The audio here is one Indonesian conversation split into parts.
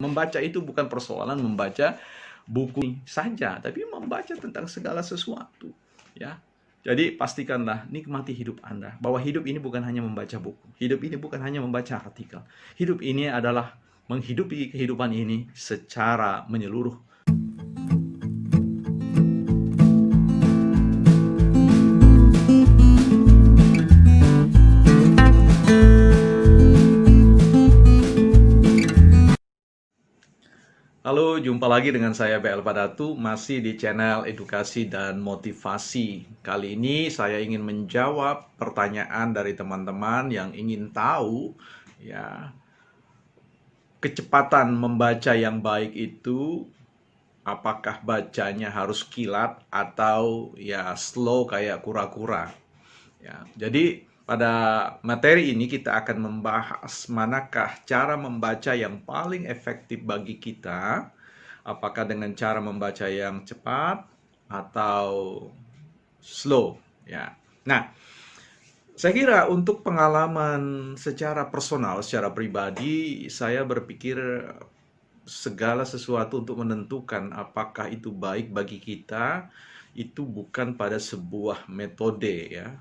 Membaca itu bukan persoalan membaca buku saja, tapi membaca tentang segala sesuatu, ya. Jadi pastikanlah nikmati hidup Anda, bahwa hidup ini bukan hanya membaca buku, hidup ini bukan hanya membaca artikel. Hidup ini adalah menghidupi kehidupan ini secara menyeluruh. Halo, jumpa lagi dengan saya BL Padatu, masih di channel Edukasi dan Motivasi. Kali ini saya ingin menjawab pertanyaan dari teman-teman yang ingin tahu, ya, kecepatan membaca yang baik itu apakah bacanya harus kilat atau ya slow kayak kura-kura. Ya, jadi pada materi ini kita akan membahas manakah cara membaca yang paling efektif bagi kita, apakah dengan cara membaca yang cepat atau slow, ya. Nah, saya kira untuk pengalaman secara personal, secara pribadi, saya berpikir segala sesuatu untuk menentukan apakah itu baik bagi kita, itu bukan pada sebuah metode, ya.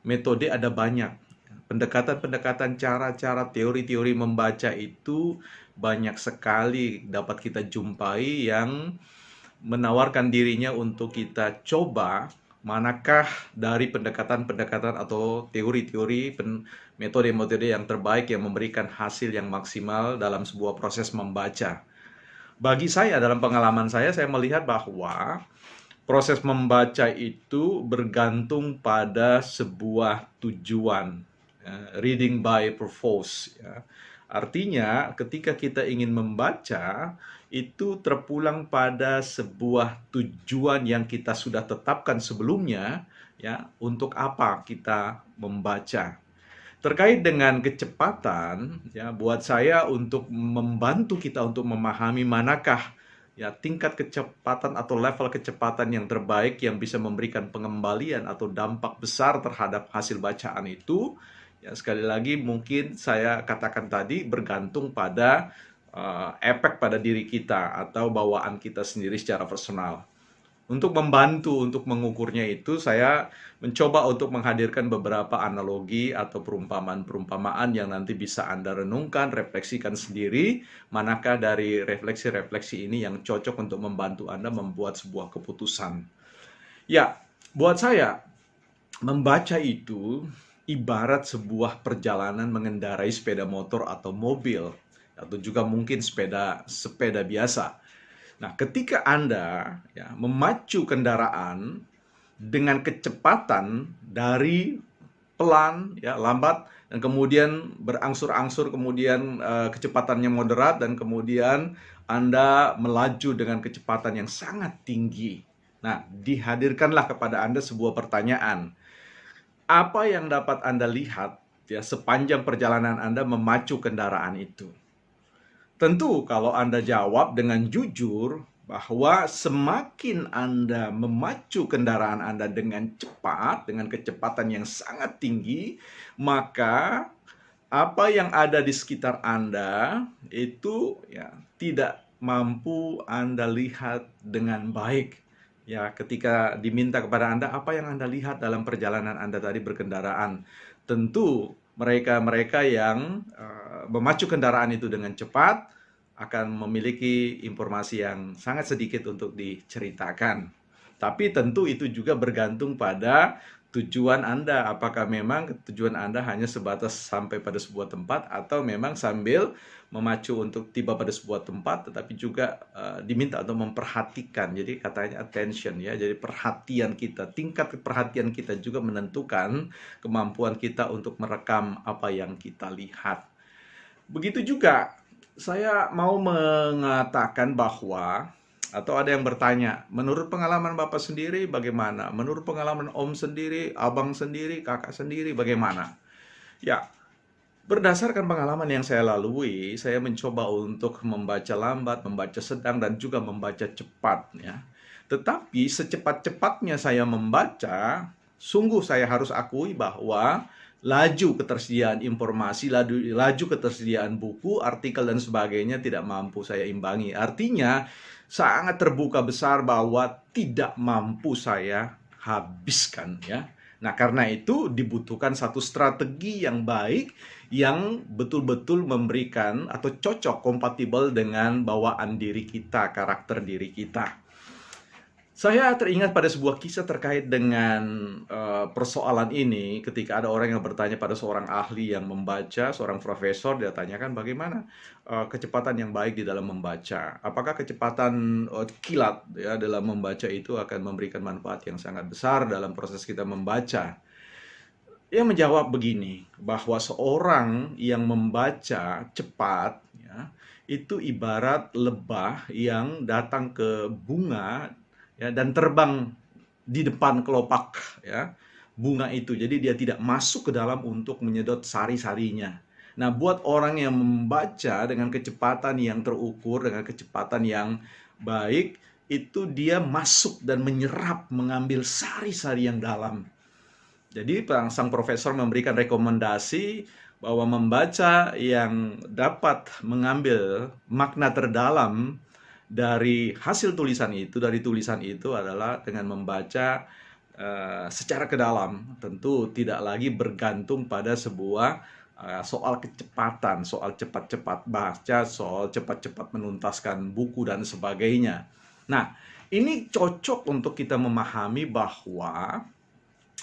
Metode ada banyak. Pendekatan-pendekatan, cara-cara, teori-teori membaca itu banyak sekali dapat kita jumpai yang menawarkan dirinya untuk kita coba manakah dari pendekatan-pendekatan atau teori-teori, metode-metode yang terbaik yang memberikan hasil yang maksimal dalam sebuah proses membaca. Bagi saya, dalam pengalaman saya melihat bahwa proses membaca itu bergantung pada sebuah tujuan, reading by purpose, ya. Artinya, ketika kita ingin membaca, itu terpulang pada sebuah tujuan yang kita sudah tetapkan sebelumnya, ya, untuk apa kita membaca. Terkait dengan kecepatan, ya, buat saya untuk membantu kita untuk memahami manakah ya tingkat kecepatan atau level kecepatan yang terbaik yang bisa memberikan pengembalian atau dampak besar terhadap hasil bacaan itu, ya sekali lagi mungkin saya katakan tadi bergantung pada efek pada diri kita atau bawaan kita sendiri secara personal. Untuk membantu untuk mengukurnya itu, saya mencoba untuk menghadirkan beberapa analogi atau perumpamaan-perumpamaan yang nanti bisa Anda renungkan, refleksikan sendiri, manakah dari refleksi-refleksi ini yang cocok untuk membantu Anda membuat sebuah keputusan. Ya, buat saya, membaca itu ibarat sebuah perjalanan mengendarai sepeda motor atau mobil, atau juga mungkin sepeda biasa. Nah, ketika Anda ya, memacu kendaraan dengan kecepatan dari pelan, ya, lambat, dan kemudian berangsur-angsur, kemudian kecepatannya moderat, dan kemudian Anda melaju dengan kecepatan yang sangat tinggi. Nah, dihadirkanlah kepada Anda sebuah pertanyaan. Apa yang dapat Anda lihat ya sepanjang perjalanan Anda memacu kendaraan itu? Tentu kalau Anda jawab dengan jujur bahwa semakin Anda memacu kendaraan Anda dengan cepat, dengan kecepatan yang sangat tinggi, maka apa yang ada di sekitar Anda itu ya tidak mampu Anda lihat dengan baik. Ya, ketika diminta kepada Anda, apa yang Anda lihat dalam perjalanan Anda tadi berkendaraan? Tentu mereka-mereka yang memacu kendaraan itu dengan cepat akan memiliki informasi yang sangat sedikit untuk diceritakan. Tapi tentu itu juga bergantung pada tujuan Anda. Apakah memang tujuan Anda hanya sebatas sampai pada sebuah tempat, atau memang sambil memacu untuk tiba pada sebuah tempat, tetapi juga diminta untuk memperhatikan. Jadi katanya attention, ya. Jadi perhatian kita, tingkat perhatian kita juga menentukan kemampuan kita untuk merekam apa yang kita lihat. Begitu juga saya mau mengatakan bahwa, atau ada yang bertanya, menurut pengalaman Bapak sendiri bagaimana? Menurut pengalaman Om sendiri, Abang sendiri, Kakak sendiri bagaimana? Ya, berdasarkan pengalaman yang saya lalui, saya mencoba untuk membaca lambat, membaca sedang, dan juga membaca cepat, ya. Tetapi secepat-cepatnya saya membaca, sungguh saya harus akui bahwa laju ketersediaan informasi, laju ketersediaan buku, artikel dan sebagainya tidak mampu saya imbangi. Artinya sangat terbuka besar bahwa tidak mampu saya habiskan, ya. Nah, karena itu dibutuhkan satu strategi yang baik yang betul-betul memberikan atau cocok, kompatibel dengan bawaan diri kita, karakter diri kita. Saya teringat pada sebuah kisah terkait dengan persoalan ini ketika ada orang yang bertanya pada seorang ahli yang membaca, seorang profesor. Dia tanyakan bagaimana kecepatan yang baik di dalam membaca. Apakah kecepatan kilat ya dalam membaca itu akan memberikan manfaat yang sangat besar dalam proses kita membaca? Ia menjawab begini, bahwa seorang yang membaca cepat ya, itu ibarat lebah yang datang ke bunga ya, dan terbang di depan kelopak ya, bunga itu. Jadi dia tidak masuk ke dalam untuk menyedot sari-sarinya. Nah, buat orang yang membaca dengan kecepatan yang terukur, dengan kecepatan yang baik, itu dia masuk dan menyerap, mengambil sari-sari yang dalam. Jadi sang profesor memberikan rekomendasi bahwa membaca yang dapat mengambil makna terdalam dari hasil tulisan itu, dari tulisan itu adalah dengan membaca secara ke dalam. Tentu tidak lagi bergantung pada sebuah soal kecepatan, soal cepat-cepat baca, soal cepat-cepat menuntaskan buku dan sebagainya. Nah, ini cocok untuk kita memahami bahwa,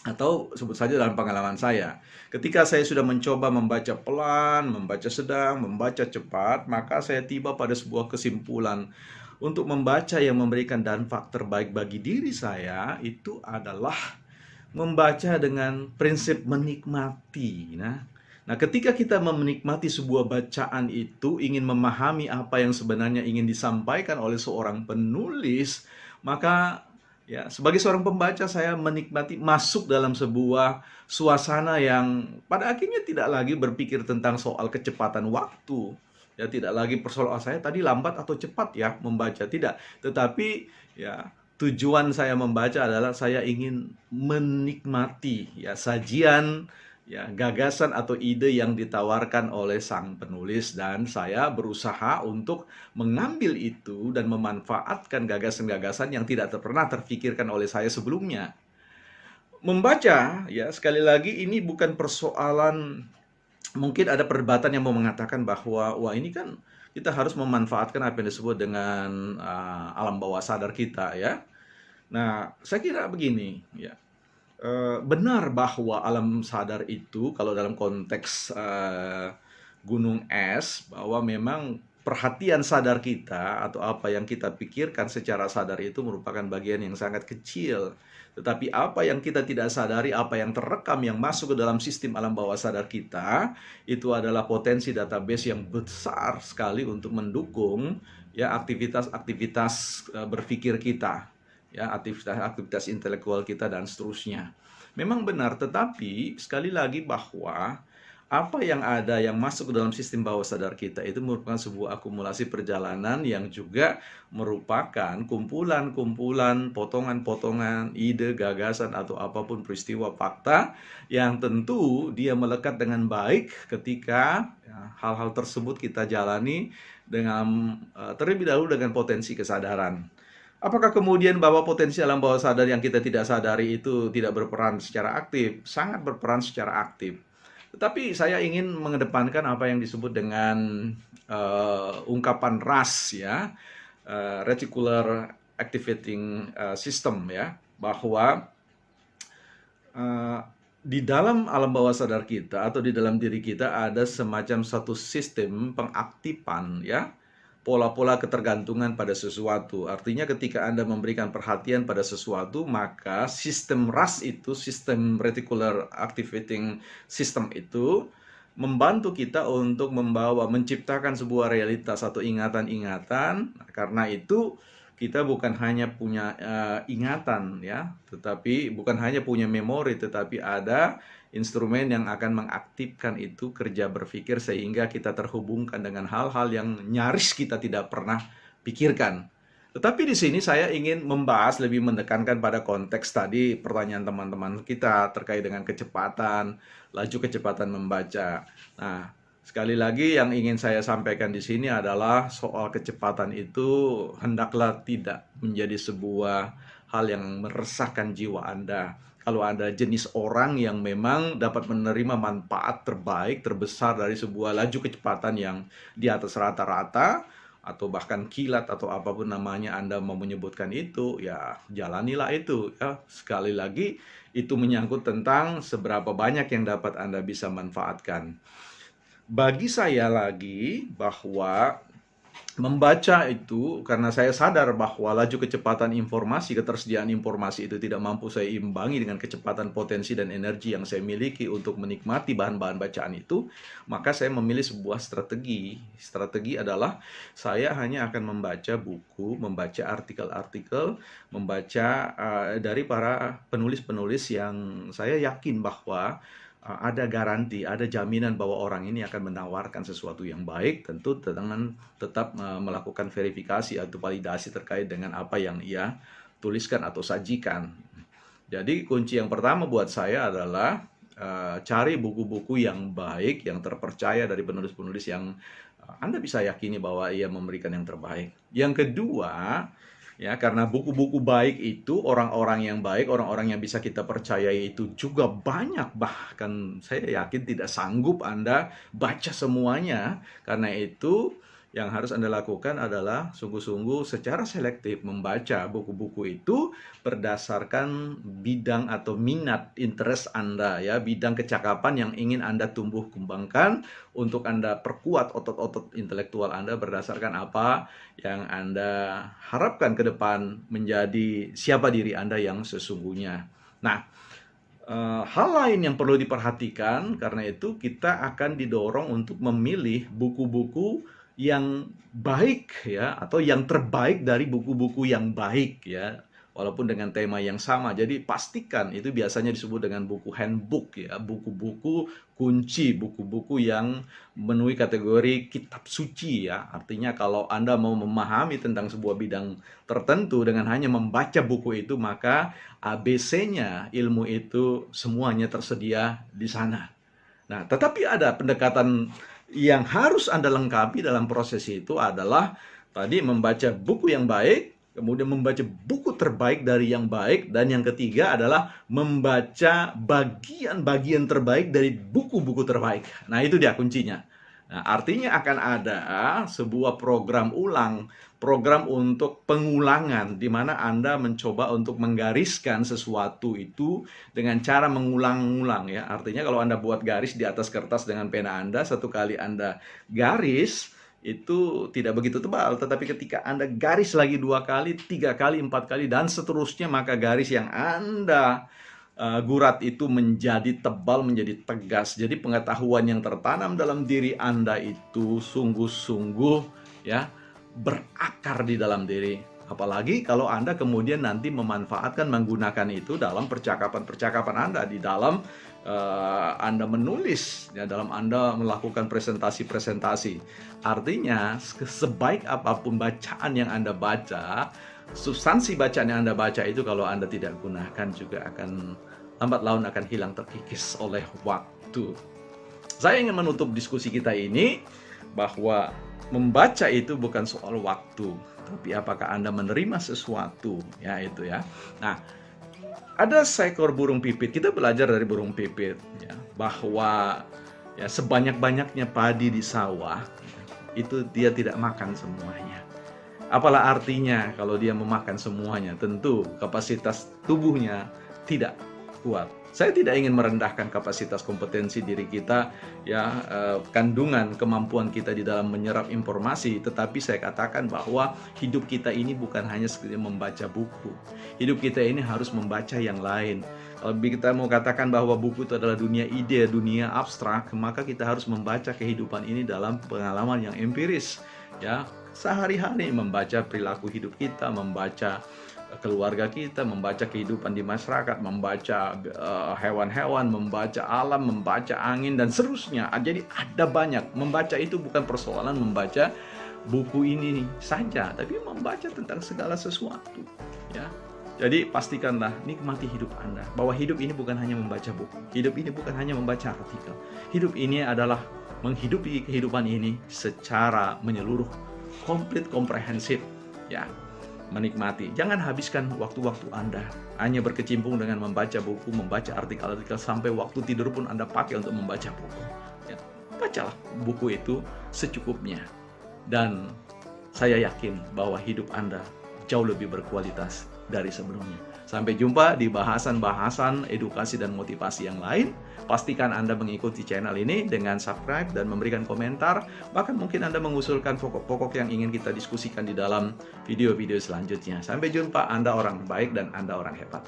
atau sebut saja dalam pengalaman saya, ketika saya sudah mencoba membaca pelan, membaca sedang, membaca cepat, maka saya tiba pada sebuah kesimpulan. Untuk membaca yang memberikan dampak terbaik bagi diri saya, itu adalah membaca dengan prinsip menikmati. Nah, ketika kita menikmati sebuah bacaan itu, ingin memahami apa yang sebenarnya ingin disampaikan oleh seorang penulis, maka ya, sebagai seorang pembaca saya menikmati masuk dalam sebuah suasana yang pada akhirnya tidak lagi berpikir tentang soal kecepatan waktu. Ya, tidak lagi persoalan saya tadi lambat atau cepat ya membaca, tidak. Tetapi ya, tujuan saya membaca adalah saya ingin menikmati ya sajian, ya gagasan atau ide yang ditawarkan oleh sang penulis, dan saya berusaha untuk mengambil itu dan memanfaatkan gagasan-gagasan yang tidak pernah terfikirkan oleh saya sebelumnya. Membaca ya, sekali lagi, ini bukan persoalan. Mungkin ada perdebatan yang mau mengatakan bahwa wah, ini kan kita harus memanfaatkan apa yang disebut dengan alam bawah sadar kita ya. Nah, saya kira begini ya. Benar bahwa alam sadar itu, kalau dalam konteks gunung es, bahwa memang perhatian sadar kita atau apa yang kita pikirkan secara sadar itu merupakan bagian yang sangat kecil. Tetapi apa yang kita tidak sadari, apa yang terekam, yang masuk ke dalam sistem alam bawah sadar kita, itu adalah potensi database yang besar sekali untuk mendukung ya aktivitas-aktivitas berpikir kita, ya aktivitas-aktivitas intelektual kita dan seterusnya. Memang benar, tetapi sekali lagi bahwa apa yang ada yang masuk ke dalam sistem bawah sadar kita itu merupakan sebuah akumulasi perjalanan yang juga merupakan kumpulan-kumpulan, potongan-potongan ide, gagasan, atau apapun peristiwa fakta yang tentu dia melekat dengan baik ketika ya, hal-hal tersebut kita jalani dengan terlebih dahulu dengan potensi kesadaran. Apakah kemudian bahwa potensi alam bawah sadar yang kita tidak sadari itu tidak berperan secara aktif? Sangat berperan secara aktif. Tetapi saya ingin mengedepankan apa yang disebut dengan ungkapan RAS ya, Reticular Activating System ya, bahwa di dalam alam bawah sadar kita atau di dalam diri kita ada semacam satu sistem pengaktifan ya, pola-pola ketergantungan pada sesuatu. Artinya ketika Anda memberikan perhatian pada sesuatu, maka sistem RAS itu, sistem Reticular Activating System itu, membantu kita untuk menciptakan sebuah realitas atau ingatan-ingatan. Karena itu kita bukan hanya punya ingatan ya, tetapi bukan hanya punya memori, tetapi ada instrumen yang akan mengaktifkan itu kerja berpikir sehingga kita terhubungkan dengan hal-hal yang nyaris kita tidak pernah pikirkan. Tetapi di sini saya ingin membahas lebih menekankan pada konteks tadi pertanyaan teman-teman kita terkait dengan kecepatan, laju kecepatan membaca. Nah, sekali lagi yang ingin saya sampaikan di sini adalah soal kecepatan itu hendaklah tidak menjadi sebuah hal yang meresahkan jiwa Anda. Kalau Anda jenis orang yang memang dapat menerima manfaat terbaik, terbesar dari sebuah laju kecepatan yang di atas rata-rata, atau bahkan kilat atau apapun namanya Anda mau menyebutkan itu, ya jalanilah itu ya. Sekali lagi itu menyangkut tentang seberapa banyak yang dapat Anda bisa manfaatkan. Bagi saya lagi bahwa membaca itu, karena saya sadar bahwa laju kecepatan informasi, ketersediaan informasi itu tidak mampu saya imbangi dengan kecepatan potensi dan energi yang saya miliki untuk menikmati bahan-bahan bacaan itu, maka saya memilih sebuah strategi. Strategi adalah saya hanya akan membaca buku, membaca artikel-artikel, membaca dari para penulis-penulis yang saya yakin bahwa ada garansi, ada jaminan bahwa orang ini akan menawarkan sesuatu yang baik, tentu dengan tetap melakukan verifikasi atau validasi terkait dengan apa yang ia tuliskan atau sajikan. Jadi kunci yang pertama buat saya adalah cari buku-buku yang baik, yang terpercaya dari penulis-penulis yang Anda bisa yakini bahwa ia memberikan yang terbaik. Yang kedua, ya, karena buku-buku baik itu, orang-orang yang baik, orang-orang yang bisa kita percayai itu juga banyak. Bahkan saya yakin tidak sanggup Anda baca semuanya. Karena itu yang harus Anda lakukan adalah sungguh-sungguh secara selektif membaca buku-buku itu berdasarkan bidang atau minat, interest Anda, ya, bidang kecakapan yang ingin Anda tumbuh kembangkan untuk Anda perkuat otot-otot intelektual Anda berdasarkan apa yang Anda harapkan ke depan menjadi siapa diri Anda yang sesungguhnya. Nah, hal lain yang perlu diperhatikan, karena itu kita akan didorong untuk memilih buku-buku yang baik, ya, atau yang terbaik dari buku-buku yang baik, ya, walaupun dengan tema yang sama. Jadi pastikan itu biasanya disebut dengan buku handbook, ya, buku-buku kunci, buku-buku yang memenuhi kategori kitab suci, ya. Artinya kalau Anda mau memahami tentang sebuah bidang tertentu dengan hanya membaca buku itu, maka ABC-nya ilmu itu semuanya tersedia di sana. Nah, tetapi ada pendekatan yang harus Anda lengkapi dalam proses itu adalah tadi membaca buku yang baik, kemudian membaca buku terbaik dari yang baik, dan yang ketiga adalah membaca bagian-bagian terbaik dari buku-buku terbaik. Nah, itu dia kuncinya. Nah, artinya akan ada sebuah program ulang, program untuk pengulangan, di mana Anda mencoba untuk menggariskan sesuatu itu dengan cara mengulang-ulang, ya. Artinya kalau Anda buat garis di atas kertas dengan pena Anda, satu kali Anda garis, itu tidak begitu tebal, tetapi ketika Anda garis lagi 2 kali, 3 kali, 4 kali, dan seterusnya, maka garis yang Anda gurat itu menjadi tebal, menjadi tegas. Jadi pengetahuan yang tertanam dalam diri Anda itu sungguh-sungguh, ya, berakar di dalam diri. Apalagi kalau Anda kemudian nanti memanfaatkan, menggunakan itu dalam percakapan-percakapan Anda, di dalam Anda menulis, ya, dalam Anda melakukan presentasi-presentasi. Artinya sebaik apapun bacaan yang Anda baca, substansi bacaan yang Anda baca itu kalau Anda tidak gunakan juga akan lambat laun akan hilang terkikis oleh waktu. Saya ingin menutup diskusi kita ini bahwa membaca itu bukan soal waktu, tapi apakah Anda menerima sesuatu, ya, itu, ya. Nah, ada seekor burung pipit. Kita belajar dari burung pipit, ya, bahwa, ya, sebanyak-banyaknya padi di sawah, itu dia tidak makan semuanya. Apalah artinya kalau dia memakan semuanya? Tentu kapasitas tubuhnya tidak kuat. Saya tidak ingin merendahkan kapasitas kompetensi diri kita, ya, kandungan kemampuan kita di dalam menyerap informasi, tetapi saya katakan bahwa hidup kita ini bukan hanya sekedar membaca buku. Hidup kita ini harus membaca yang lain. Kalau kita mau katakan bahwa buku itu adalah dunia ide, dunia abstrak, maka kita harus membaca kehidupan ini dalam pengalaman yang empiris, ya, sehari-hari, membaca perilaku hidup kita, membaca keluarga kita, membaca kehidupan di masyarakat, membaca hewan-hewan, membaca alam, membaca angin, dan seterusnya. Jadi ada banyak. Membaca itu bukan persoalan membaca buku ini saja, tapi membaca tentang segala sesuatu, ya. Jadi pastikanlah nikmati hidup Anda, bahwa hidup ini bukan hanya membaca buku, hidup ini bukan hanya membaca artikel, hidup ini adalah menghidupi kehidupan ini secara menyeluruh, komplit, komprehensif, ya. Menikmati. Jangan habiskan waktu-waktu Anda hanya berkecimpung dengan membaca buku, membaca artikel-artikel, sampai waktu tidur pun Anda pakai untuk membaca buku. Ya, bacalah buku itu secukupnya. Dan saya yakin bahwa hidup Anda jauh lebih berkualitas dari sebelumnya. Sampai jumpa di bahasan-bahasan edukasi dan motivasi yang lain. Pastikan Anda mengikuti channel ini dengan subscribe dan memberikan komentar. Bahkan mungkin Anda mengusulkan pokok-pokok yang ingin kita diskusikan di dalam video-video selanjutnya. Sampai jumpa, Anda orang baik dan Anda orang hebat.